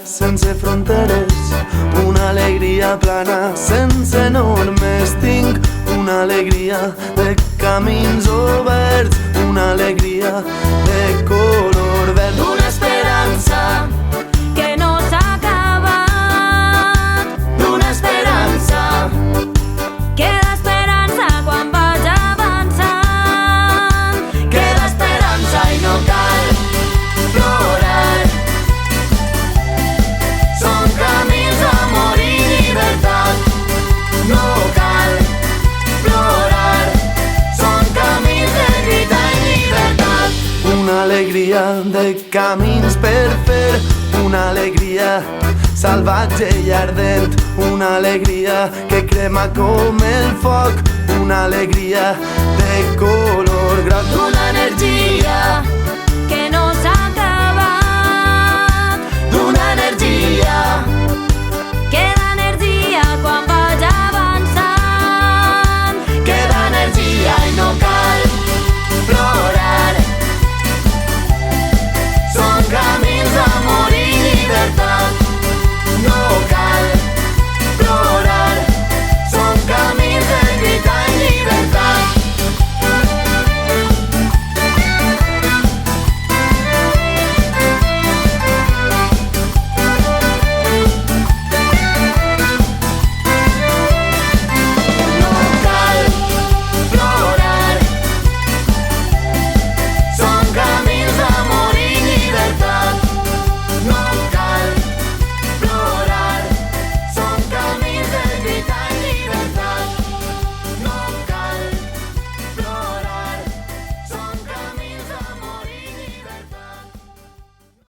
sense fronteres, una alegria plana sense normes. Tinc una alegria de camins oberts, una alegria de color verd, una esperança que no s'ha acabat, d'una esperança. queda esperança quan vaig avançant, Queda esperança i no cal plorar. Són camins d'amor i llibertat. No cal plorar. Són camins de lluita i llibertat. Una alegria de camins per fer, una alegria salvatge i ardent, una alegria que crema com el foc, una alegria de color groc, una energia